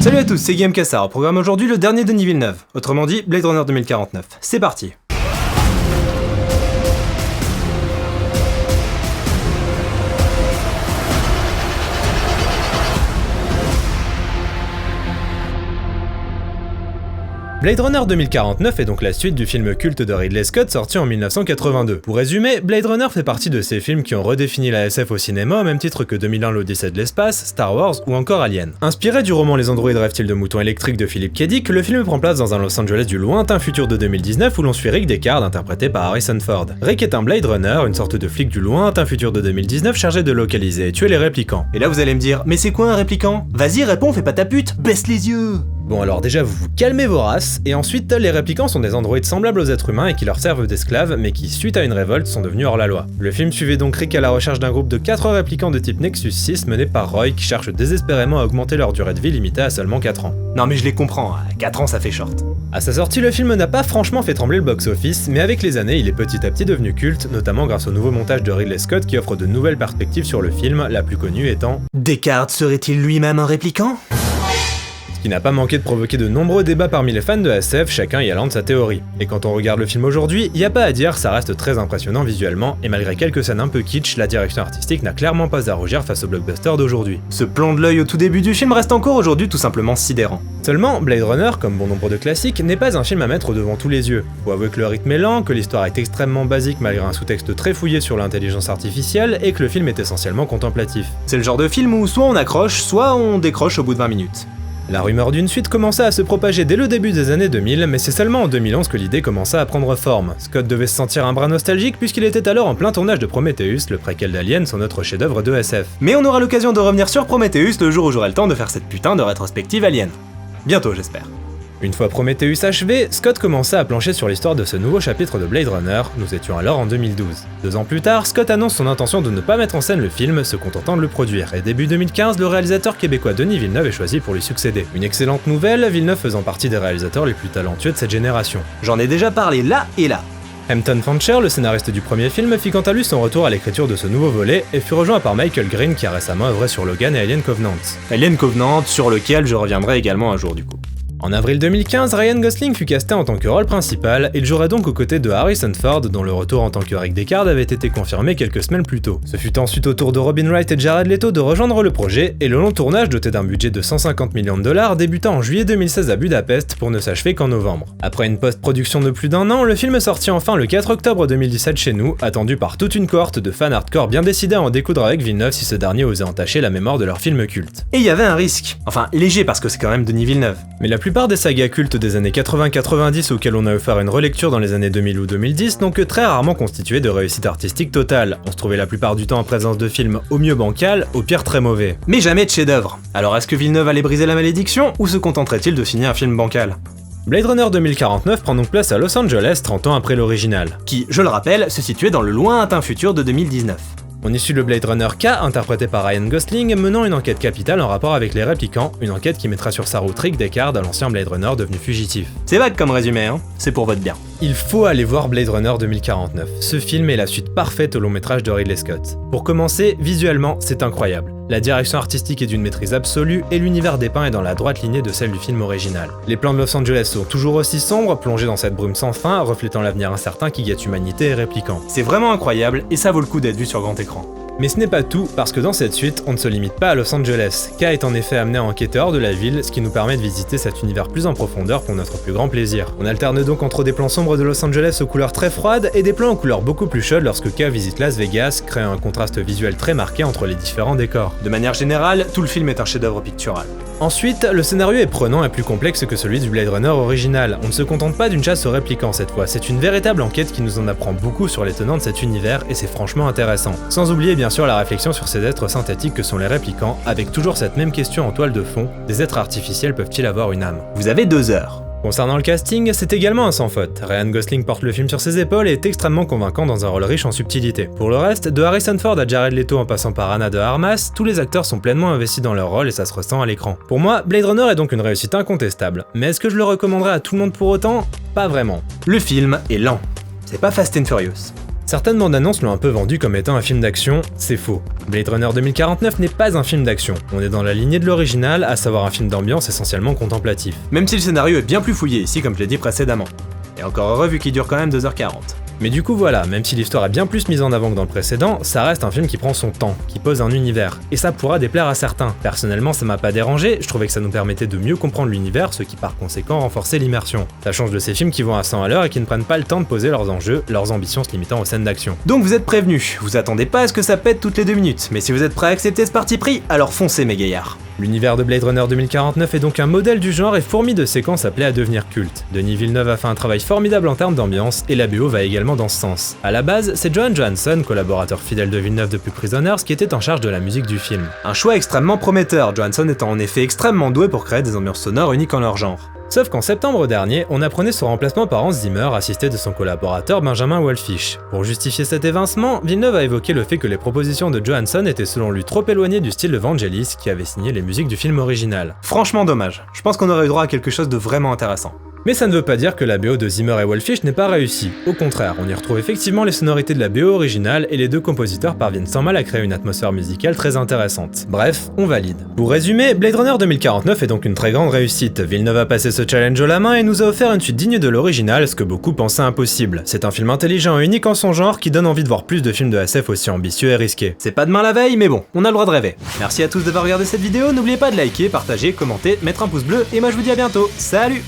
Salut à tous, c'est Guillaume Cassard, au programme aujourd'hui le dernier Denis Villeneuve, autrement dit Blade Runner 2049. C'est parti. Blade Runner 2049 est donc la suite du film culte de Ridley Scott sorti en 1982. Pour résumer, Blade Runner fait partie de ces films qui ont redéfini la SF au cinéma au même titre que 2001 l'Odyssée de l'espace, Star Wars ou encore Alien. Inspiré du roman Les androïdes rêvent-ils de moutons électriques de Philip K. Dick, le film prend place dans un Los Angeles du lointain futur de 2019 où l'on suit Rick Deckard interprété par Harrison Ford. Rick est un Blade Runner, une sorte de flic du lointain futur de 2019 chargé de localiser et tuer les réplicants. Et là vous allez me dire, mais c'est quoi un réplicant? Vas-y réponds, fais pas ta pute, baisse les yeux. Bon alors déjà vous vous calmez vos races, et ensuite les réplicants sont des androïdes semblables aux êtres humains et qui leur servent d'esclaves, mais qui suite à une révolte sont devenus hors la loi. Le film suivait donc Rick à la recherche d'un groupe de 4 réplicants de type Nexus 6 mené par Roy qui cherche désespérément à augmenter leur durée de vie limitée à seulement 4 ans. Non mais je les comprends, 4 ans ça fait short. À sa sortie le film n'a pas franchement fait trembler le box-office, mais avec les années il est petit à petit devenu culte, notamment grâce au nouveau montage de Ridley Scott qui offre de nouvelles perspectives sur le film, la plus connue étant Deckard serait-il lui-même un réplicant ? Qui n'a pas manqué de provoquer de nombreux débats parmi les fans de SF, chacun y allant de sa théorie. Et quand on regarde le film aujourd'hui, y a pas à dire, ça reste très impressionnant visuellement, et malgré quelques scènes un peu kitsch, la direction artistique n'a clairement pas à rougir face au blockbuster d'aujourd'hui. Ce plan de l'œil au tout début du film reste encore aujourd'hui tout simplement sidérant. Seulement, Blade Runner, comme bon nombre de classiques, n'est pas un film à mettre devant tous les yeux. Faut avouer que le rythme est lent, que l'histoire est extrêmement basique malgré un sous-texte très fouillé sur l'intelligence artificielle, et que le film est essentiellement contemplatif. C'est le genre de film où soit on accroche, soit on décroche au bout de 20 minutes. La rumeur d'une suite commença à se propager dès le début des années 2000, mais c'est seulement en 2011 que l'idée commença à prendre forme. Scott devait se sentir un brin nostalgique puisqu'il était alors en plein tournage de Prometheus, le préquel d'Alien, son autre chef-d'œuvre de SF. Mais on aura l'occasion de revenir sur Prometheus le jour où j'aurai le temps de faire cette putain de rétrospective Alien. Bientôt j'espère. Une fois Prometheus achevé, Scott commença à plancher sur l'histoire de ce nouveau chapitre de Blade Runner, nous étions alors en 2012. 2 ans plus tard, Scott annonce son intention de ne pas mettre en scène le film, se contentant de le produire, et début 2015, le réalisateur québécois Denis Villeneuve est choisi pour lui succéder. Une excellente nouvelle, Villeneuve faisant partie des réalisateurs les plus talentueux de cette génération. J'en ai déjà parlé là et là. Hampton Fancher, le scénariste du premier film, fit quant à lui son retour à l'écriture de ce nouveau volet, et fut rejoint par Michael Green qui a récemment œuvré sur Logan et Alien Covenant. Alien Covenant, sur lequel je reviendrai également un jour du coup. En avril 2015, Ryan Gosling fut casté en tant que rôle principal, il jouerait donc aux côtés de Harrison Ford, dont le retour en tant que Rick Deckard avait été confirmé quelques semaines plus tôt. Ce fut ensuite au tour de Robin Wright et Jared Leto de rejoindre le projet, et le long tournage, doté d'un budget de 150 millions de dollars, débuta en juillet 2016 à Budapest pour ne s'achever qu'en novembre. Après une post-production de plus d'1 an, le film sortit enfin le 4 octobre 2017 chez nous, attendu par toute une cohorte de fans hardcore bien décidés à en découdre avec Villeneuve si ce dernier osait entacher la mémoire de leur film culte. Et il y avait un risque, enfin léger parce que c'est quand même Denis Villeneuve. Mais la plupart des sagas cultes des années 80-90 auxquels on a offert une relecture dans les années 2000 ou 2010 n'ont que très rarement constitué de réussite artistique totale. On se trouvait la plupart du temps en présence de films au mieux bancal, au pire très mauvais. Mais jamais de chef-d'œuvre. Alors est-ce que Villeneuve allait briser la malédiction ou se contenterait-il de signer un film bancal ? Blade Runner 2049 prend donc place à Los Angeles 30 ans après l'original, qui, je le rappelle, se situait dans le lointain futur de 2019. On y suit le Blade Runner K, interprété par Ryan Gosling, menant une enquête capitale en rapport avec les réplicants, une enquête qui mettra sur sa route Rick Deckard, l'ancien Blade Runner devenu fugitif. C'est vague comme résumé, hein, c'est pour votre bien. Il faut aller voir Blade Runner 2049, ce film est la suite parfaite au long métrage de Ridley Scott. Pour commencer, visuellement, c'est incroyable. La direction artistique est d'une maîtrise absolue et l'univers dépeint est dans la droite lignée de celle du film original. Les plans de Los Angeles sont toujours aussi sombres, plongés dans cette brume sans fin, reflétant l'avenir incertain qui guette humanité et réplicants. C'est vraiment incroyable et ça vaut le coup d'être vu sur grand écran. Mais ce n'est pas tout, parce que dans cette suite, on ne se limite pas à Los Angeles. K est en effet amené à enquêter hors de la ville, ce qui nous permet de visiter cet univers plus en profondeur pour notre plus grand plaisir. On alterne donc entre des plans sombres de Los Angeles aux couleurs très froides et des plans aux couleurs beaucoup plus chaudes lorsque K visite Las Vegas, créant un contraste visuel très marqué entre les différents décors. De manière générale, tout le film est un chef-d'œuvre pictural. Ensuite, le scénario est prenant et plus complexe que celui du Blade Runner original. On ne se contente pas d'une chasse aux réplicants cette fois, c'est une véritable enquête qui nous en apprend beaucoup sur les tenants de cet univers et c'est franchement intéressant. Sans oublier bien sûr la réflexion sur ces êtres synthétiques que sont les réplicants, avec toujours cette même question en toile de fond, des êtres artificiels peuvent-ils avoir une âme ? Vous avez 2 heures. Concernant le casting, c'est également un sans faute. Ryan Gosling porte le film sur ses épaules et est extrêmement convaincant dans un rôle riche en subtilité. Pour le reste, de Harrison Ford à Jared Leto en passant par Ana de Armas, tous les acteurs sont pleinement investis dans leur rôle et ça se ressent à l'écran. Pour moi, Blade Runner est donc une réussite incontestable. Mais est-ce que je le recommanderais à tout le monde pour autant ? Pas vraiment. Le film est lent. C'est pas Fast and Furious. Certaines bandes annonces l'ont un peu vendu comme étant un film d'action, c'est faux. Blade Runner 2049 n'est pas un film d'action, on est dans la lignée de l'original, à savoir un film d'ambiance essentiellement contemplatif. Même si le scénario est bien plus fouillé ici comme je l'ai dit précédemment. Et encore heureux vu qu'il dure quand même 2h40. Mais du coup voilà, même si l'histoire est bien plus mise en avant que dans le précédent, ça reste un film qui prend son temps, qui pose un univers, et ça pourra déplaire à certains. Personnellement ça m'a pas dérangé, je trouvais que ça nous permettait de mieux comprendre l'univers, ce qui par conséquent renforçait l'immersion. Ça change de ces films qui vont à 100 à l'heure et qui ne prennent pas le temps de poser leurs enjeux, leurs ambitions se limitant aux scènes d'action. Donc vous êtes prévenus, vous attendez pas à ce que ça pète toutes les 2 minutes, mais si vous êtes prêts à accepter ce parti pris, alors foncez mes gaillards. L'univers de Blade Runner 2049 est donc un modèle du genre et fourmi de séquences appelées à devenir culte. Denis Villeneuve a fait un travail formidable en termes d'ambiance, et la BO va également dans ce sens. À la base, c'est Johan Johansson, collaborateur fidèle de Villeneuve depuis Prisoners, qui était en charge de la musique du film. Un choix extrêmement prometteur, Johansson étant en effet extrêmement doué pour créer des ambiances sonores uniques en leur genre. Sauf qu'en septembre dernier, on apprenait son remplacement par Hans Zimmer, assisté de son collaborateur Benjamin Wallfisch. Pour justifier cet évincement, Villeneuve a évoqué le fait que les propositions de Johansson étaient selon lui trop éloignées du style de Vangelis, qui avait signé les musiques du film original. Franchement dommage, je pense qu'on aurait eu droit à quelque chose de vraiment intéressant. Mais ça ne veut pas dire que la BO de Zimmer et Wallfisch n'est pas réussie. Au contraire, on y retrouve effectivement les sonorités de la BO originale et les deux compositeurs parviennent sans mal à créer une atmosphère musicale très intéressante. Bref, on valide. Pour résumer, Blade Runner 2049 est donc une très grande réussite. Villeneuve a passé ce challenge haut la main et nous a offert une suite digne de l'original, ce que beaucoup pensaient impossible. C'est un film intelligent et unique en son genre qui donne envie de voir plus de films de SF aussi ambitieux et risqués. C'est pas demain la veille, mais bon, on a le droit de rêver. Merci à tous d'avoir regardé cette vidéo, n'oubliez pas de liker, partager, commenter, mettre un pouce bleu, et moi je vous dis à bientôt. Salut!